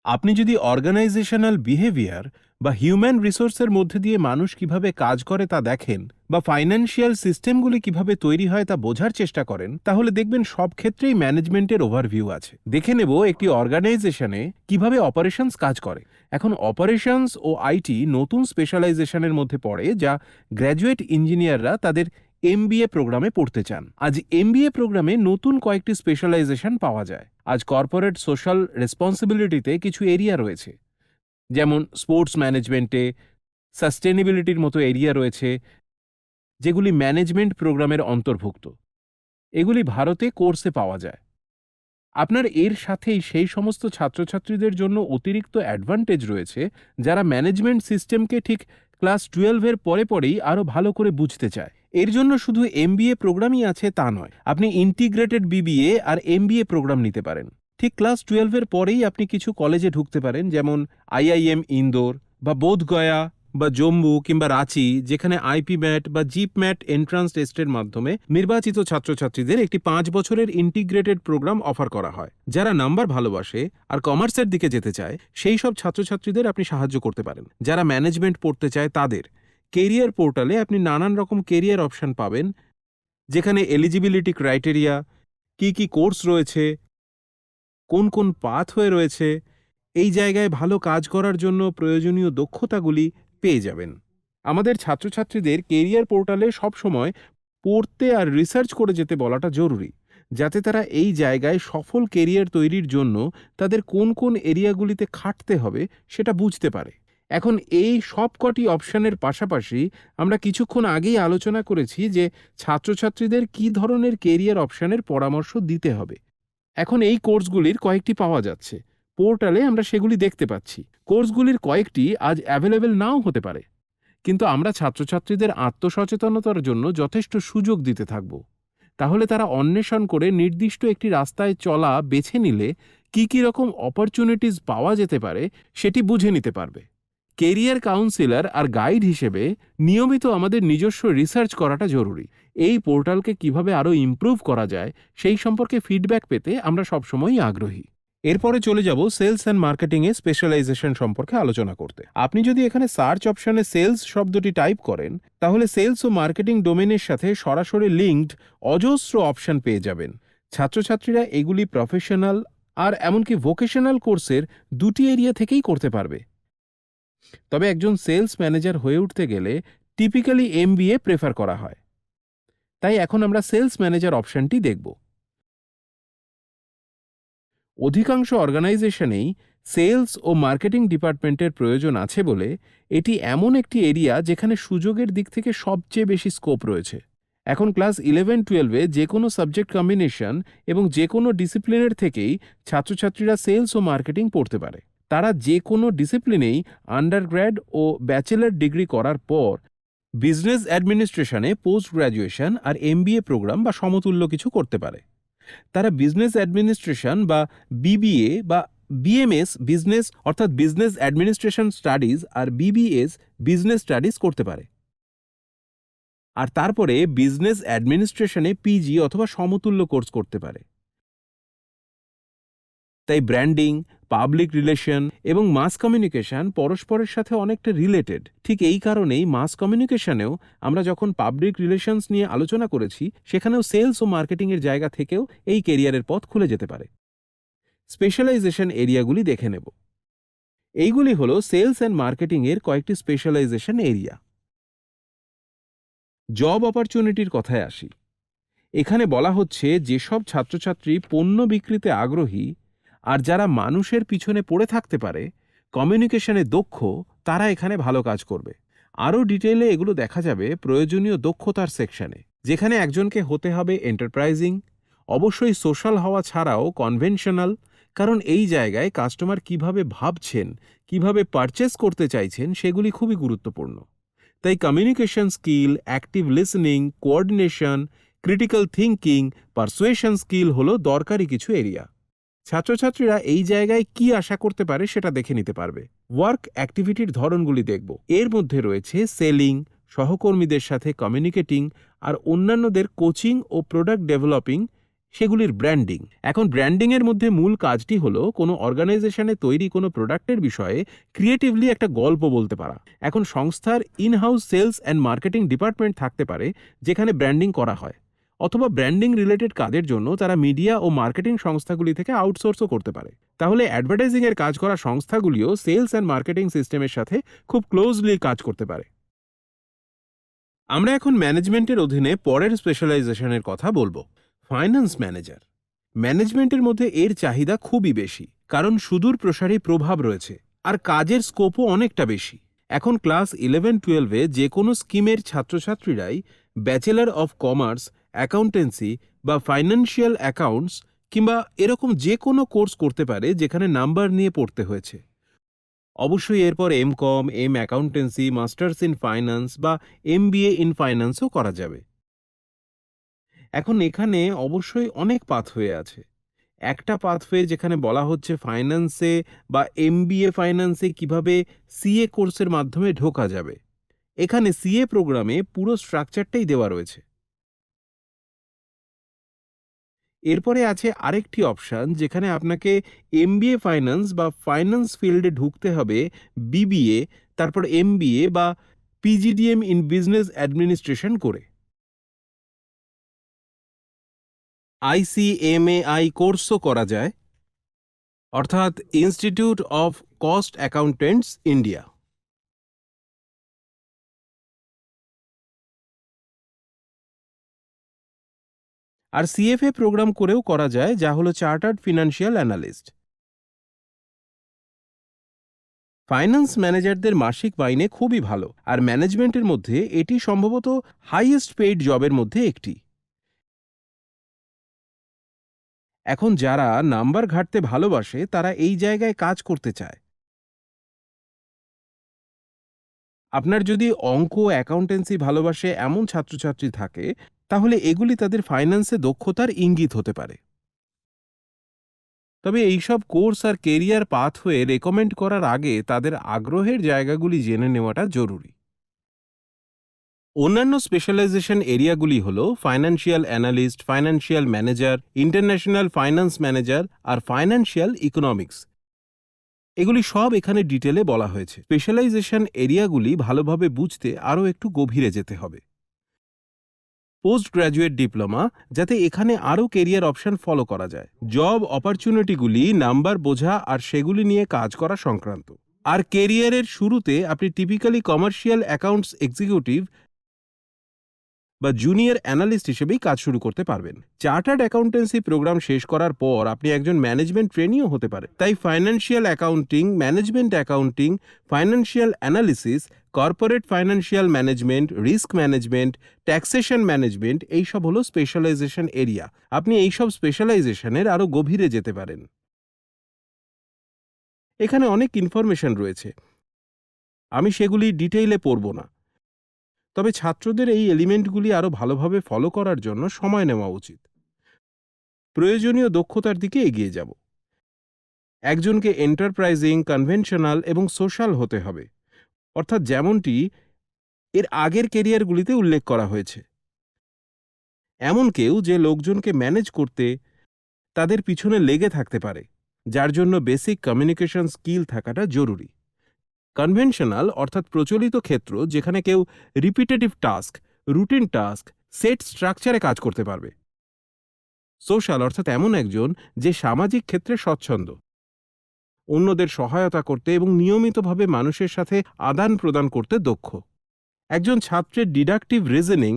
আপনি যদি organisational behaviour বা হিউম্যান রিসোর্সের মধ্যে দিয়ে মানুষ কিভাবে কাজ করে তা দেখেন, বা ফাইন্যান্সিয়াল সিস্টেমগুলি কিভাবে তৈরি হয় তা বোঝার চেষ্টা করেন, তাহলে দেখবেন সব ক্ষেত্রেই ম্যানেজমেন্টের ওভারভিউ আছে। দেখে নেব একটি অর্গানাইজেশনে কিভাবে অপারেশনস কাজ করে। এখন অপারেশনস ও আইটি নতুন স্পেশালাইজেশনের মধ্যে পড়ে, যা গ্র্যাজুয়েট ইঞ্জিনিয়াররা তাদের এমবিএ প্রোগ্রামে পড়তে চান। আজ এমবিএ প্রোগ্রামে নতুন কয়েকটি স্পেশালাইজেশন পাওয়া যায়। আজ কর্পোরেট সোশ্যাল রেসপন্সিবিলিটিতে কিছু এরিয়া রয়েছে, যেমন স্পোর্টস ম্যানেজমেন্টে সাস্টেনেবিলিটির মতো এরিয়া রয়েছে, যেগুলি ম্যানেজমেন্ট প্রোগ্রামের অন্তর্ভুক্ত। এগুলি ভারতে কোর্সে পাওয়া যায়। আপনার এর সাথেই সেই সমস্ত ছাত্রছাত্রীদের জন্য অতিরিক্ত অ্যাডভান্টেজ রয়েছে যারা ম্যানেজমেন্ট সিস্টেমকে ঠিক ক্লাস 12-এর পরে পরেই আরও ভালো করে বুঝতে চায়। এর জন্য শুধু এমবিএ প্রোগ্রামই আছে তা নয়, আপনি ইন্টিগ্রেটেড বিবিএ আর এমবিএ প্রোগ্রাম নিতে পারেন। ঠিক ক্লাস 12-এর পরেই আপনি কিছু কলেজে ঢুকতে পারেন, যেমন আইআইএম ইন্দোর বা বোধগয়া বা জম্মু কিংবা রাঁচি, যেখানে আইপি ম্যাট বা জিপ ম্যাট এন্ট্রান্স টেস্টের মাধ্যমে নির্বাচিত ছাত্রছাত্রীদের একটি 5 বছরের ইন্টিগ্রেটেড প্রোগ্রাম অফার করা হয়। যারা নাম্বার ভালোবাসে আর কমার্সের দিকে যেতে চায়, সেই সব ছাত্রছাত্রীদের আপনি সাহায্য করতে পারেন। যারা ম্যানেজমেন্ট পড়তে চায় তাদের কেরিয়ার পোর্টালে আপনি নানান রকম কেরিয়ার অপশন পাবেন, যেখানে এলিজিবিলিটি ক্রাইটেরিয়া, কি কোর্স রয়েছে, কোন কোন পাথওয়ে রয়েছে, এই জায়গায় ভালো কাজ করার জন্য প্রয়োজনীয় দক্ষতাগুলি পেয়ে যাবেন। আমাদের ছাত্রছাত্রীদের কেরিয়ার পোর্টালে সবসময় পড়তে আর রিসার্চ করে যেতে বলাটা জরুরি, যাতে তারা এই জায়গায় সফল কেরিয়ার তৈরির জন্য তাদের কোন কোন এরিয়াগুলিতে খাটতে হবে সেটা বুঝতে পারে। এখন এই সবকটি অপশনের পাশাপাশি আমরা কিছুক্ষণ আগেই আলোচনা করেছি যে ছাত্রছাত্রীদের কী ধরনের কেরিয়ার অপশনের পরামর্শ দিতে হবে। এখন এই কোর্সগুলির কয়েকটি পাওয়া যাচ্ছে পোর্টালে, আমরা সেগুলি দেখতে পাচ্ছি। কোর্সগুলির কয়েকটি আজ অ্যাভেলেবেল নাও হতে পারে, কিন্তু আমরা ছাত্রছাত্রীদের আত্মসচেতনতার জন্য যথেষ্ট সুযোগ দিতে থাকব। তাহলে তারা অন্বেষণ করে নির্দিষ্ট একটি রাস্তায় চলা বেছে নিলে কি রকম অপরচুনিটিস পাওয়া যেতে পারে সেটি বুঝে নিতে পারবে। কেরিয়ার কাউন্সিলর আর গাইড হিসেবে নিয়মিত আমাদের নিজস্ব রিসার্চ করাটা জরুরি। এই পোর্টালকে কিভাবে আরও ইমপ্রুভ করা যায় সেই সম্পর্কে ফিডব্যাক পেতে আমরা সবসময়ই আগ্রহী। এরপরে চলে যাব সেলস অ্যান্ড মার্কেটিংয়ে স্পেশালাইজেশন সম্পর্কে আলোচনা করতে। আপনি যদি এখানে সার্চ অপশনে সেলস শব্দটি টাইপ করেন, তাহলে সেলস ও মার্কেটিং ডোমেনের সাথে সরাসরি লিঙ্কড অজস্র অপশন পেয়ে যাবেন। ছাত্রছাত্রীরা এগুলি প্রফেশনাল আর এমনকি ভোকেশনাল কোর্সের দুটি এরিয়া থেকেই করতে পারবে। তবে একজন সেলস ম্যানেজার হয়ে উঠতে গেলে টিপিক্যালি এমবিএ প্রেফার করা হয়। তাই এখন আমরা সেলস ম্যানেজার অপশনটি দেখব। অধিকাংশ অর্গানাইজেশনেই সেলস ও মার্কেটিং ডিপার্টমেন্টের প্রয়োজন আছে বলে এটি এমন একটি এরিয়া যেখানে সুযোগের দিক থেকে সবচেয়ে বেশি স্কোপ রয়েছে। এখন ক্লাস 11-12-এ যে কোনো সাবজেক্ট কম্বিনেশন এবং যে কোনো ডিসিপ্লিনের থেকেই ছাত্রছাত্রীরা সেলস ও মার্কেটিং পড়তে পারে। তারা যে কোনো ডিসিপ্লিনেই আন্ডারগ্র্যাড ও ব্যাচেলর ডিগ্রি করার পর বিজনেস অ্যাডমিনিস্ট্রেশনে পোস্ট গ্র্যাজুয়েশন আর এমবিএ প্রোগ্রাম বা সমতুল্য কিছু করতে পারে। তারা বিজনেস অ্যাডমিনিস্ট্রেশন বা বিবিএ বা বিএমএস বিজনেস অর্থাৎ বিজনেস অ্যাডমিনিস্ট্রেশন স্টাডিজ আর বিবিএস বিজনেস স্টাডিজ করতে পারে, আর তারপরে বিজনেস অ্যাডমিনিস্ট্রেশনে পিজি অথবা সমতুল্য কোর্স করতে পারে। তাই ব্র্যান্ডিং, পাবলিক রিলেশন এবং মাস কমিউনিকেশন পরস্পরের সাথে অনেকটা রিলেটেড। ঠিক এই কারণেই মাস কমিউনিকেশনেও আমরা যখন পাবলিক রিলেশনস নিয়ে আলোচনা করেছি, সেখানেও সেলস ও মার্কেটিংয়ের জায়গা থেকেও এই কেরিয়ারের পথ খুলে যেতে পারে। স্পেশালাইজেশন এরিয়াগুলি দেখে নেব। এইগুলি হলো সেলস অ্যান্ড মার্কেটিংয়ের কয়েকটি স্পেশালাইজেশন এরিয়া। জব অপরচুনিটির কথায় আসি। এখানে বলা হচ্ছে যেসব ছাত্রছাত্রী পণ্য বিক্রিতে আগ্রহী আর যারা মানুষের পিছনে পড়ে থাকতে পারে, কমিউনিকেশনে দক্ষ, তারা এখানে ভালো কাজ করবে। আরও ডিটেইলে এগুলো দেখা যাবে প্রয়োজনীয় দক্ষতার সেকশনে, যেখানে একজনকে হতে হবে এন্টারপ্রাইজিং, অবশ্যই সোশ্যাল হওয়া ছাড়াও কনভেনশনাল, কারণ এই জায়গায় কাস্টমার কিভাবে ভাবছেন, কিভাবে পারচেস করতে চাইছেন সেগুলি খুবই গুরুত্বপূর্ণ। তাই communication skill, active listening, coordination, critical thinking, persuasion skill হলো দরকারি কিছু এরিয়া। ছাত্রছাত্রীরা এই জায়গায় কি আশা করতে পারে সেটা দেখে নিতে পারবে। ওয়ার্ক অ্যাক্টিভিটির ধরনগুলি দেখব। এর মধ্যে রয়েছে সেলিং, সহকর্মীদের সাথে কমিউনিকেটিং আর অন্যান্যদের কোচিং ও প্রোডাক্ট ডেভেলপিং সেগুলির ব্র্যান্ডিং। এখন ব্র্যান্ডিং এর মধ্যে মূল কাজটি হলো কোনো অর্গানাইজেশনে তৈরি কোনো প্রোডাক্টের বিষয়ে ক্রিয়েটিভলি একটা গল্প বলতে পারা। এখন সংস্থার in-house sales and marketing department থাকতে পারে যেখানে ব্র্যান্ডিং করা হয়, অথবা ব্র্যান্ডিং রিলেটেড কাজের জন্য তারা মিডিয়া ও মার্কেটিং সংস্থাগুলি থেকে আউটসোর্সও করতে পারে। তাহলে অ্যাডভার্টাইজিং এর কাজ করা সংস্থাগুলিও সেলস অ্যান্ড মার্কেটিং সিস্টেমের সাথে খুব ক্লোজলি কাজ করতে পারে। আমরা এখন ম্যানেজমেন্টের অধীনে পরের স্পেশালাইজেশনের কথা বলবো, ফাইন্যান্স ম্যানেজার। ম্যানেজমেন্টের মধ্যে এর চাহিদা খুবই বেশি, কারণ সুদূর প্রসারী প্রভাব রয়েছে আর কাজের স্কোপও অনেকটা বেশি। এখন ক্লাস 11-12-এ যে কোনো স্কিমের ছাত্রছাত্রীরাই ব্যাচেলর অফ কমার্স, অ্যাকাউন্টেন্সি বা ফাইন্যান্সিয়াল অ্যাকাউন্টস কিংবা এরকম যে কোনো কোর্স করতে পারে যেখানে নাম্বার নিয়ে পড়তে হয়েছে। অবশ্যই এরপর M Com, M accountancy, masters in finance বা MBA ইন ফাইন্যান্সও করা যাবে। এখন এখানে অবশ্যই অনেক পাথওয়ে আছে। একটা পাথওয়ে যেখানে বলা হচ্ছে ফাইন্যান্সে বা MBA ফাইন্যান্সে কিভাবে CA কোর্সের মাধ্যমে ঢোকা যাবে। এখানে CA প্রোগ্রামে পুরো স্ট্রাকচারটাই দেওয়া রয়েছে। এরপরে আছে আরেকটি অপশন যেখানে আপনাকে MBA ফাইন্যান্স বা ফাইন্যান্স ফিল্ডে ঢুকতে হবে BBA, তারপর MBA বা PGDM ইন বিজনেস অ্যাডমিনিস্ট্রেশন করে। ICMAI কোর্সও করা যায়, অর্থাৎ institute of cost accountants India. আর CFA প্রোগ্রাম করেও করা যায়, যা হলো চার্টার্ড ফিনান্সিয়াল অ্যানালিস্ট। ফাইন্যান্স ম্যানেজারদের মাসিক মাইনে খুবই ভালো, আর ম্যানেজমেন্টের মধ্যে এটি সম্ভবত হাইয়েস্ট পেইড জবের মধ্যে একটি। এখন যারা নাম্বার ঘাঁটতে ভালোবাসে তারা এই জায়গায় কাজ করতে চায়। আপনার যদি অঙ্ক, অ্যাকাউন্টেন্সি ভালোবাসে এমন ছাত্রছাত্রী থাকে, তাহলে এগুলি তাদের ফাইন্যান্সে দক্ষতার ইঙ্গিত হতে পারে। তবে এইসব কোর্স আর কেরিয়ার পাথওয়ে রেকমেন্ড করার আগে তাদের আগ্রহের জায়গাগুলি জেনে নেওয়াটা জরুরি। অন্যান্য স্পেশালাইজেশন এরিয়াগুলি হল financial analyst, financial manager, international finance manager আর ফাইন্যান্সিয়াল ইকোনমিক্স। এগুলি সব এখানে ডিটেলে বলা হয়েছে। স্পেশালাইজেশন এরিয়াগুলি ভালোভাবে বুঝতে আরও একটু গভীরে যেতে হবে। পোস্ট গ্র্যাজুয়েট ডিপ্লোমা, যাতে এখানে আরও কেরিয়ার অপশন ফলো করা যায়। জব অপরচুনিটিগুলি নাম্বার বোঝা আর সেগুলি নিয়ে কাজ করা সংক্রান্ত। আর কেরিয়ারের শুরুতে আপনি টিপিক্যালি কমার্শিয়াল অ্যাকাউন্টস এক্সিকিউটিভ বা জুনিয়র অ্যানালিস্ট হিসেবেই কাজ শুরু করতে পারবেন। চার্টার্ড অ্যাকাউন্টেন্সি প্রোগ্রাম শেষ করার পর আপনি একজন ম্যানেজমেন্ট ট্রেনিও হতে পারে। তাই financial accounting, management accounting, financial analysis, corporate financial management, risk management, taxation management, এইসব হলো স্পেশালাইজেশন এরিয়া। আপনি এইসব স্পেশালাইজেশনের আরও গভীরে যেতে পারেন। এখানে অনেক ইনফরমেশন রয়েছে, আমি সেগুলি ডিটেইলে পড়ব না। তবে ছাত্রদের এই এলিমেন্টগুলি আরও ভালোভাবে ফলো করার জন্য সময় নেওয়া উচিত। প্রয়োজনীয় দক্ষতার দিকে এগিয়ে যাব। একজনকে এন্টারপ্রাইজিং, কনভেনশনাল এবং সোশ্যাল হতে হবে, অর্থাৎ যেমনটি এর আগের কেরিয়ারগুলিতে উল্লেখ করা হয়েছে। এমন কেউ যে লোকজনকে ম্যানেজ করতে তাদের পিছনে লেগে থাকতে পারে, যার জন্য বেসিক কমিউনিকেশন স্কিল থাকাটা জরুরি। কনভেনশনাল অর্থাৎ প্রচলিত ক্ষেত্র, যেখানে কেউ repetitive task, routine task, set স্ট্রাকচারে কাজ করতে পারবে। সোশ্যাল অর্থাৎ এমন একজন যে সামাজিক ক্ষেত্রে স্বচ্ছন্দ, অন্যদের সহায়তা করতে এবং নিয়মিতভাবে মানুষের সাথে আদান প্রদান করতে দক্ষ। একজন ছাত্রের ডিডাকটিভ রিজনিং,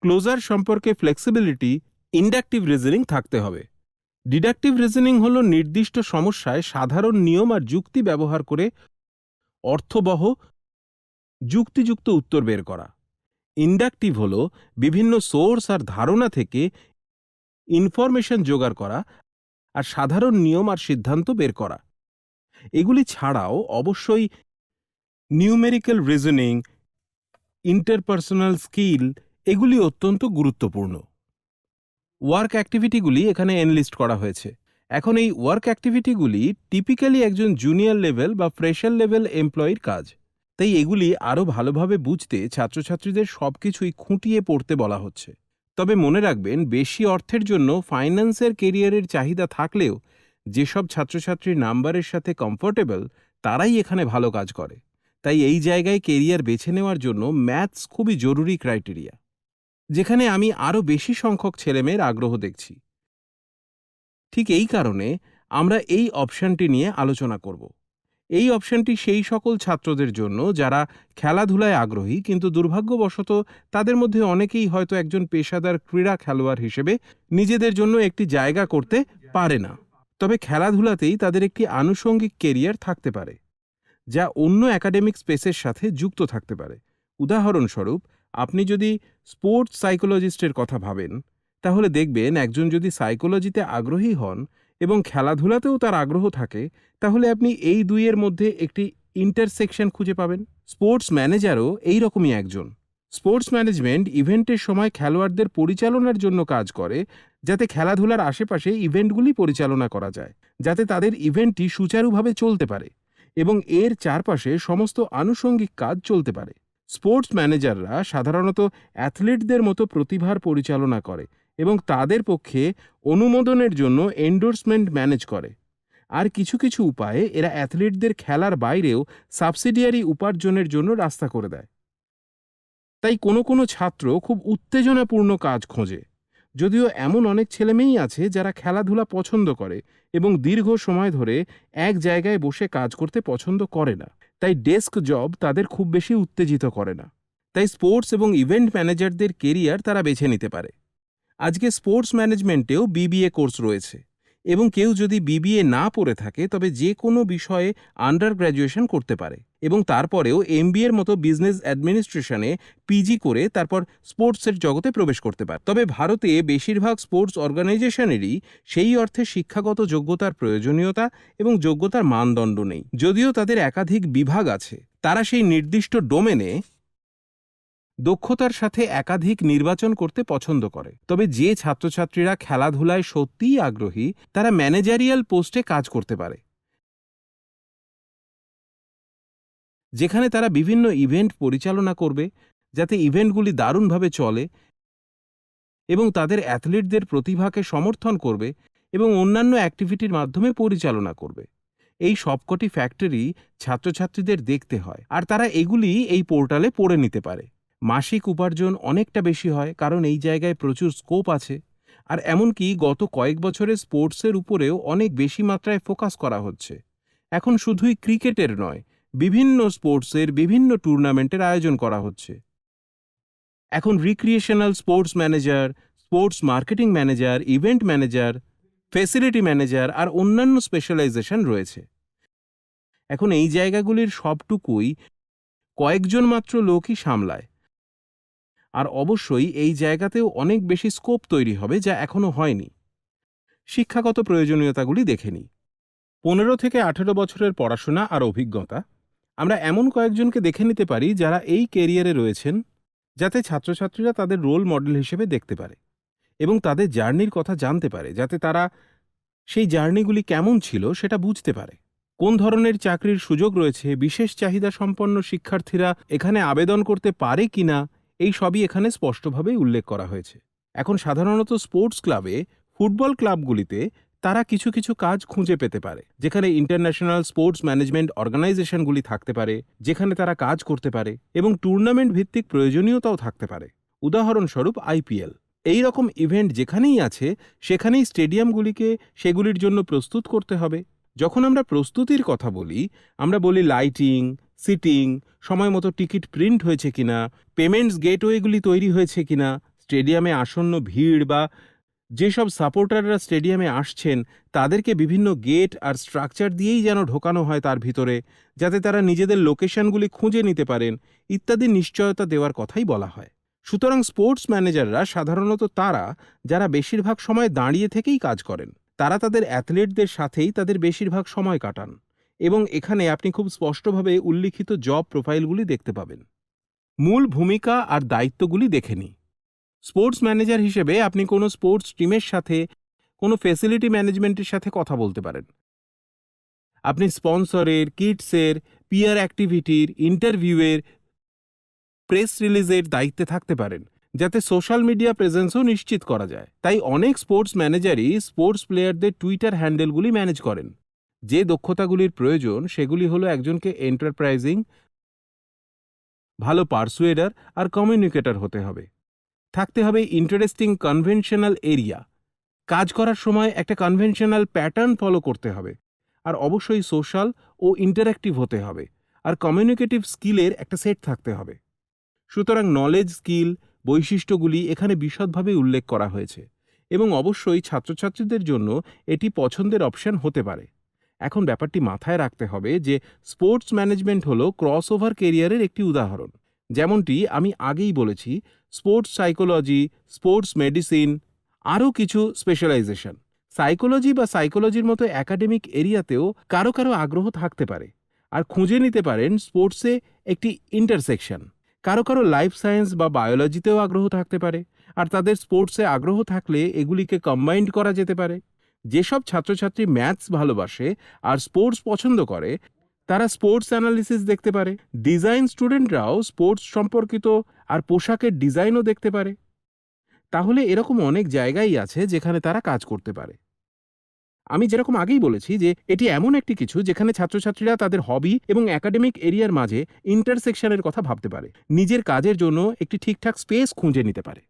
ক্লোজার সম্পর্কে ফ্লেক্সিবিলিটি, ইন্ডাকটিভ রিজনিং থাকতে হবে। ডিডাকটিভ রিজনিং হল নির্দিষ্ট সমস্যায় সাধারণ নিয়ম আর যুক্তি ব্যবহার করে অর্থবহ, যুক্তিযুক্ত উত্তর বের করা। ইন্ডাকটিভ হল বিভিন্ন সোর্স আর ধারণা থেকে ইনফরমেশন জোগাড় করা আর সাধারণ নিয়ম আর সিদ্ধান্ত বের করা। এগুলি ছাড়াও অবশ্যই নিউমেরিক্যাল রিজনিং, ইন্টারপার্সোনাল স্কিল, এগুলি অত্যন্ত গুরুত্বপূর্ণ। ওয়ার্ক অ্যাক্টিভিটিগুলি এখানে এনলিস্ট করা হয়েছে। এখন এই ওয়ার্ক অ্যাক্টিভিটিগুলি টিপিক্যালি একজন জুনিয়র লেভেল বা ফ্রেশার লেভেল এমপ্লয়ির কাজ। তাই এগুলি আরও ভালোভাবে বুঝতে ছাত্রছাত্রীদের সবকিছুই খুঁটিয়ে পড়তে বলা হচ্ছে। তবে মনে রাখবেন, বেশি অর্থের জন্য ফাইন্যান্সের কেরিয়ারের চাহিদা থাকলেও যেসব ছাত্রছাত্রী নাম্বারের সাথে কমফোর্টেবল তারাই এখানে ভালো কাজ করে। তাই এই জায়গায় কেরিয়ার বেছে নেওয়ার জন্য ম্যাথস খুবই জরুরি ক্রাইটেরিয়া, যেখানে আমি আরও বেশি সংখ্যক ছেলেমেয়ের আগ্রহ দেখছি। ঠিক এই কারণে আমরা এই অপশনটি নিয়ে আলোচনা করব। এই অপশনটি সেই সকল ছাত্রদের জন্য যারা খেলাধুলায় আগ্রহী, কিন্তু দুর্ভাগ্যবশত তাদের মধ্যে অনেকেই হয়তো একজন পেশাদার ক্রীড়া খেলোয়াড় হিসেবে নিজেদের জন্য একটি জায়গা করতে পারে না। তবে খেলাধুলাতেই তাদের একটি আনুষঙ্গিক কেরিয়ার থাকতে পারে, যা অন্য একাডেমিক স্পেসের সাথে যুক্ত থাকতে পারে। উদাহরণস্বরূপ, আপনি যদি স্পোর্টস সাইকোলজিস্টের কথা ভাবেন, তাহলে দেখবেন একজন যদি সাইকোলজিতে আগ্রহী হন এবং খেলাধুলাতেও তার আগ্রহ থাকে, তাহলে আপনি এই দুইয়ের মধ্যে একটি ইন্টারসেকশন খুঁজে পাবেন। স্পোর্টস ম্যানেজারও এই রকমই একজন। স্পোর্টস ম্যানেজমেন্ট ইভেন্টের সময় খেলোয়াড়দের পরিচালনার জন্য কাজ করে, যাতে খেলাধুলার আশেপাশে ইভেন্টগুলি পরিচালনা করা যায়, যাতে তাদের ইভেন্টটি সুচারুভাবে চলতে পারে এবং এর চারপাশে সমস্ত আনুষঙ্গিক কাজ চলতে পারে। স্পোর্টস ম্যানেজাররা সাধারণত অ্যাথলিটদের মতো প্রতিভার পরিচালনা করে এবং তাদের পক্ষে অনুমোদনের জন্য এন্ডোর্সমেন্ট ম্যানেজ করে। আর কিছু কিছু উপায়ে এরা অ্যাথলিটদের খেলার বাইরেও সাবসিডিয়ারি উপার্জনের জন্য রাস্তা করে দেয়। তাই কোনো কোনো ছাত্র খুব উত্তেজনাপূর্ণ কাজ খোঁজে, যদিও এমন অনেক ছেলেমেয়েই আছে যারা খেলাধুলা পছন্দ করে এবং দীর্ঘ সময় ধরে এক জায়গায় বসে কাজ করতে পছন্দ করে না। তাই ডেস্ক জব তাদের খুব বেশি উত্তেজিত করে না। তাই স্পোর্টস এবং ইভেন্ট ম্যানেজারদের কেরিয়ার তারা বেছে নিতে পারে। আজকে স্পোর্টস ম্যানেজমেন্টেও বিবিএ কোর্স রয়েছে এবং কেউ যদি বিবিএ না পড়ে থাকে তবে যে কোনো বিষয়ে আন্ডার গ্র্যাজুয়েশন করতে পারে এবং তারপরেও এমবিএর মতো বিজনেস অ্যাডমিনিস্ট্রেশনে পিজি করে তারপর স্পোর্টসের জগতে প্রবেশ করতে পারে। তবে ভারতে বেশিরভাগ স্পোর্টস অর্গানাইজেশনেরই সেই অর্থে শিক্ষাগত যোগ্যতার প্রয়োজনীয়তা এবং যোগ্যতার মানদণ্ড নেই। যদিও তাদের একাধিক বিভাগ আছে, তারা সেই নির্দিষ্ট ডোমেনে দক্ষতার সাথে একাধিক নির্বাচন করতে পছন্দ করে। তবে যে ছাত্রছাত্রীরা খেলাধুলায় সত্যিই আগ্রহী, তারা ম্যানেজারিয়াল পোস্টে কাজ করতে পারে, যেখানে তারা বিভিন্ন ইভেন্ট পরিচালনা করবে, যাতে ইভেন্টগুলি দারুণভাবে চলে এবং তাদের অ্যাথলিটদের প্রতিভাকে সমর্থন করবে এবং অন্যান্য অ্যাক্টিভিটির মাধ্যমে পরিচালনা করবে। এই সবকটি ফ্যাক্টরি ছাত্রছাত্রীদের দেখতে হয়, আর তারা এগুলি এই পোর্টালে পড়ে নিতে পারে। মাসিক উপার্জন অনেকটা বেশি হয়, কারণ এই জায়গায় প্রচুর স্কোপ আছে। আর এমনকি গত কয়েক বছরে স্পোর্টসের উপরেও অনেক বেশি মাত্রায় ফোকাস করা হচ্ছে। এখন শুধুই ক্রিকেটের নয়, বিভিন্ন স্পোর্টসের বিভিন্ন টুর্নামেন্টের আয়োজন করা হচ্ছে। এখন recreational sports manager, sports marketing manager, event manager, facility manager আর অন্যান্য স্পেশালাইজেশন রয়েছে। এখন এই জায়গাগুলির সবটুকুই কয়েকজন মাত্র লোকই সামলায়, আর অবশ্যই এই জায়গাতেও অনেক বেশি স্কোপ তৈরি হবে, যা এখনো হয়নি। শিক্ষাগত প্রয়োজনীয়তাগুলি দেখে নিই। 15 থেকে 18 বছরের পড়াশোনা আর অভিজ্ঞতা। আমরা এমন কয়েকজনকে দেখে নিতে পারি যারা এই কেরিয়ারে রয়েছেন, যাতে ছাত্রছাত্রীরা তাদের রোল মডেল হিসেবে দেখতে পারে এবং তাদের জার্নির কথা জানতে পারে, যাতে তারা সেই জার্নিগুলি কেমন ছিল সেটা বুঝতে পারে। কোন ধরনের চাকরির সুযোগ রয়েছে, বিশেষ চাহিদা সম্পন্ন শিক্ষার্থীরা এখানে আবেদন করতে পারে কিনা, এই সবই এখানে স্পষ্টভাবেই উল্লেখ করা হয়েছে। এখন সাধারণত স্পোর্টস ক্লাবে, ফুটবল ক্লাবগুলিতে তারা কিছু কিছু কাজ খুঁজে পেতে পারে, যেখানে ইন্টারন্যাশনাল স্পোর্টস ম্যানেজমেন্ট অর্গানাইজেশনগুলি থাকতে পারে, যেখানে তারা কাজ করতে পারে এবং টুর্নামেন্ট ভিত্তিক প্রয়োজনীয়তাও থাকতে পারে। উদাহরণস্বরূপ আইপিএল। এই রকম ইভেন্ট যেখানেই আছে সেখানেই স্টেডিয়ামগুলিকে সেগুলির জন্য প্রস্তুত করতে হবে। যখন আমরা প্রস্তুতির কথা বলি, আমরা বলি লাইটিং, সিটিং, সময় মতো টিকিট প্রিন্ট হয়েছে কিনা, পেমেন্টস গেটওয়েগুলি তৈরি হয়েছে কিনা, স্টেডিয়ামে আসন্ন ভিড় বা যেসব সাপোর্টাররা স্টেডিয়ামে আসছেন তাদেরকে বিভিন্ন গেট আর স্ট্রাকচার দিয়েই যেন ঢোকানো হয় তার ভিতরে, যাতে তারা নিজেদের লোকেশনগুলি খুঁজে নিতে পারেন, ইত্যাদি নিশ্চয়তা দেওয়ার কথাই বলা হয়। সুতরাং স্পোর্টস ম্যানেজাররা সাধারণত তারা যারা বেশিরভাগ সময় দাঁড়িয়ে থেকেই কাজ করেন, তারা তাদের অ্যাথলিটদের সাথেই তাদের বেশিরভাগ সময় কাটান এবং এখানে আপনি খুব স্পষ্টভাবে উল্লিখিত জব প্রোফাইলগুলি দেখতে পাবেন। মূল ভূমিকা আর দায়িত্বগুলি দেখে নিই। স্পোর্টস ম্যানেজার হিসেবে আপনি কোনো স্পোর্টস টিমের সাথে, কোনো ফ্যাসিলিটি ম্যানেজমেন্টের সাথে কথা বলতে পারেন। আপনি স্পন্সরের, কিটসের, পিয়ার অ্যাক্টিভিটির, ইন্টারভিউয়ের, প্রেস রিলিজের দায়িত্বে থাকতে পারেন যাতে সোশ্যাল মিডিয়া প্রেজেন্সও নিশ্চিত করা যায়। তাই অনেক স্পোর্টস ম্যানেজারই স্পোর্টস প্লেয়ারদের টুইটার হ্যান্ডেলগুলি ম্যানেজ করেন। যে দক্ষতাগুলির প্রয়োজন সেগুলি হলো একজনকে এন্টারপ্রাইজিং, ভালো পারসুয়েডার আর কমিউনিকেটর হতে হবে, থাকতে হবে ইন্টারেস্টিং কনভেনশনাল এরিয়া, কাজ করার সময় একটা কনভেনশনাল প্যাটার্ন ফলো করতে হবে, আর অবশ্যই সোশ্যাল ও ইন্টারঅ্যাক্টিভ হতে হবে, আর কমিউনিকেটিভ স্কিলের একটা সেট থাকতে হবে। সুতরাং নলেজ, স্কিল, বৈশিষ্ট্যগুলি এখানে বিশদভাবে উল্লেখ করা হয়েছে এবং অবশ্যই ছাত্রছাত্রীদের জন্য এটি পছন্দের অপশন হতে পারে। এখন ব্যাপারটি মাথায় রাখতে হবে যে স্পোর্টস ম্যানেজমেন্ট হল ক্রস ওভার কেরিয়ারের একটি উদাহরণ। যেমনটি আমি আগেই বলেছি, স্পোর্টস সাইকোলজি, স্পোর্টস মেডিসিন, আরও কিছু স্পেশালাইজেশন। সাইকোলজি বা সাইকোলজির মতো একাডেমিক এরিয়াতেও কারো কারো আগ্রহ থাকতে পারে, আর খুঁজে নিতে পারেন স্পোর্টসে একটি ইন্টারসেকশন। কারো কারো লাইফ সায়েন্স বা বায়োলজিতেও আগ্রহ থাকতে পারে, আর তাদের স্পোর্টসে আগ্রহ থাকলে এগুলিকে কম্বাইন্ড করা যেতে পারে। যেসব ছাত্রছাত্রী ম্যাথস ভালোবাসে আর স্পোর্টস পছন্দ করে তারা স্পোর্টস অ্যানালিসিস দেখতে পারে। ডিজাইন স্টুডেন্টরাও স্পোর্টস সম্পর্কিত আর পোশাকের ডিজাইনও দেখতে পারে। তাহলে এরকম অনেক জায়গাই আছে যেখানে তারা কাজ করতে পারে। আমি যেরকম আগেই বলেছি যে এটি এমন একটি কিছু যেখানে ছাত্রছাত্রীরা তাদের হবি এবং একাডেমিক এরিয়ার মাঝে ইন্টারসেকশনের কথা ভাবতে পারে, নিজের কাজের জন্য একটি ঠিকঠাক স্পেস খুঁজে নিতে পারে।